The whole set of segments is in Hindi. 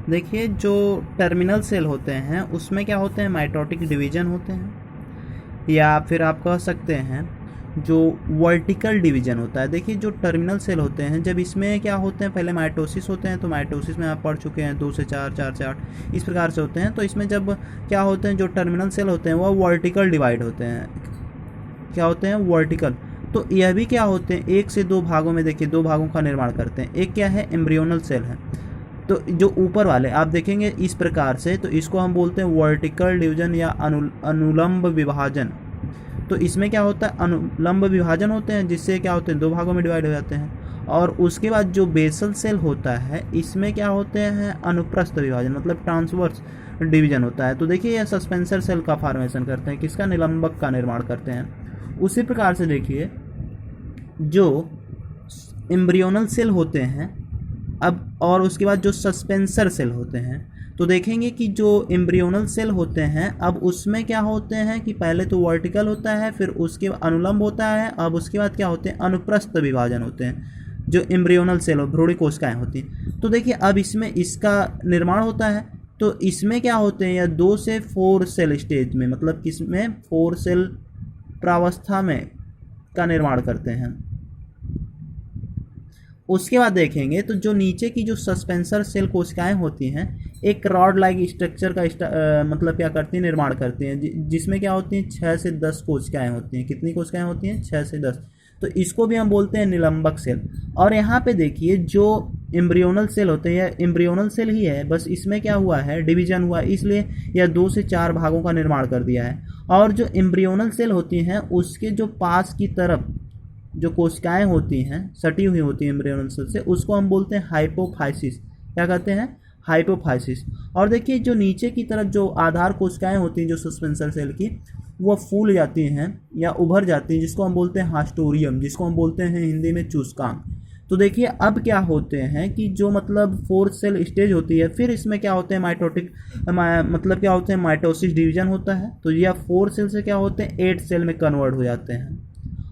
देखिए जो टर्मिनल सेल होते हैं उसमें क्या होते हैं, माइटोटिक डिवीजन होते हैं, या फिर आप कह सकते हैं जो वर्टिकल डिवीजन होता है। देखिए जो टर्मिनल सेल होते हैं, जब इसमें क्या होते हैं, पहले माइटोसिस होते हैं, तो माइटोसिस में आप पढ़ चुके हैं 2 से 4, 4 से 8 इस प्रकार से होते हैं। तो इसमें जब क्या होते हैं, जो टर्मिनल सेल होते हैं वह वर्टिकल डिवाइड होते हैं। क्या होते हैं, वर्टिकल। तो यह भी क्या होते हैं, 1 से 2 भागों में, देखिए 2 भागों का निर्माण करते हैं। एक क्या है, एम्ब्रियोनल सेल है। तो जो ऊपर वाले आप देखेंगे इस प्रकार से, तो इसको हम बोलते हैं वर्टिकल डिवीजन या अनुलंब विभाजन। तो इसमें क्या होता है, अनुलंब विभाजन होते हैं, जिससे क्या होते हैं, 2 भागों में डिवाइड हो जाते हैं। और उसके बाद जो बेसल सेल होता है, इसमें क्या होते हैं, अनुप्रस्थ विभाजन, मतलब ट्रांसवर्स डिवीजन होता है। तो देखिए यह सस्पेंसर सेल का फॉर्मेशन करते हैं, किसका, निलंबक का निर्माण करते हैं। उसी प्रकार से देखिए जो एम्ब्रियोनल सेल होते हैं, अब और उसके बाद जो सस्पेंसर सेल होते हैं, तो देखेंगे कि जो एम्ब्रियोनल सेल होते हैं, अब उसमें क्या होते हैं कि पहले तो वर्टिकल होता है, फिर उसके अनुलंब होता है, अब उसके बाद क्या होते हैं, अनुप्रस्थ विभाजन होते हैं। जो एम्ब्रियोनल सेल और भ्रूण कोशिकाएं होती हैं, तो देखिए अब इसमें इसका निर्माण होता है। तो इसमें क्या होते हैं, या 2 से 4 सेल स्टेज में, मतलब किसमें, 4 सेल प्रावस्था में का निर्माण करते हैं। उसके बाद देखेंगे तो जो नीचे की जो सस्पेंसर सेल कोशिकाएं होती हैं, एक रॉड लाइक स्ट्रक्चर का मतलब क्या करती हैं, निर्माण करती हैं, जिसमें क्या होती हैं, 6 से 10 कोशिकाएं होती हैं। कितनी कोशिकाएं होती हैं, 6 से 10। तो इसको भी हम बोलते हैं निलंबक सेल। और यहाँ पे देखिए जो एम्ब्रियोनल सेल होते हैं, यह एम्ब्रियोनल सेल ही है, बस इसमें क्या हुआ है, डिवीजन हुआ, इसलिए यह 2 से 4 भागों का निर्माण कर दिया है। और जो एम्ब्रियोनल सेल होती हैं, उसके जो पास की तरफ जो कोशिकाएं होती हैं, सटी हुई होती हैं एम्ब्रियोनल सेल से, उसको हम बोलते हैं हाइपोफाइसिस। क्या कहते हैं, हाइपोफाइसिस। और देखिए जो नीचे की तरफ जो आधार कोशिकाएं होती हैं जो सस्पेंसर सेल की, वो फूल जाती हैं या उभर जाती हैं, जिसको हम बोलते हैं हास्टोरियम, जिसको हम बोलते हैं हिंदी में चूसकांग। तो देखिए अब क्या होते हैं कि जो मतलब 4 सेल स्टेज होती है, फिर इसमें क्या होते हैं, माइटोटिक मतलब क्या होते हैं, माइटोसिस डिवीजन होता है। तो यह 4 सेल से क्या होते हैं, 8 सेल में कन्वर्ट हो जाते हैं।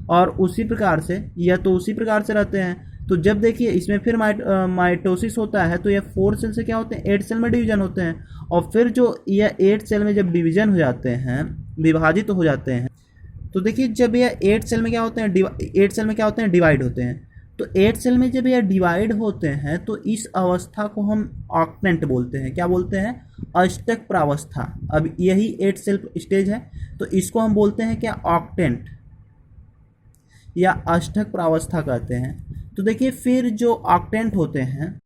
और उसी प्रकार से यह तो उसी प्रकार से रहते हैं। तो जब देखिए इसमें फिर माइटोसिस होता है, तो यह 4 सेल से क्या होते हैं, 8 सेल में डिवीजन होते हैं। और फिर जो यह 8 सेल में जब डिवीजन हो जाते हैं, विभाजित हो जाते हैं, तो देखिए जब यह 8 सेल में क्या होते हैं, 8 सेल में क्या होते हैं, डिवाइड होते हैं। तो 8 सेल में जब यह डिवाइड होते हैं, तो इस अवस्था को हम ऑक्टेंट बोलते हैं। क्या बोलते हैं, अष्टक प्रावस्था। अब यही 8 सेल स्टेज है, तो इसको हम बोलते हैं क्या, ऑक्टेंट या अष्टक प्रावस्था कहते हैं। तो देखिए फिर जो ऑक्टेंट होते हैं,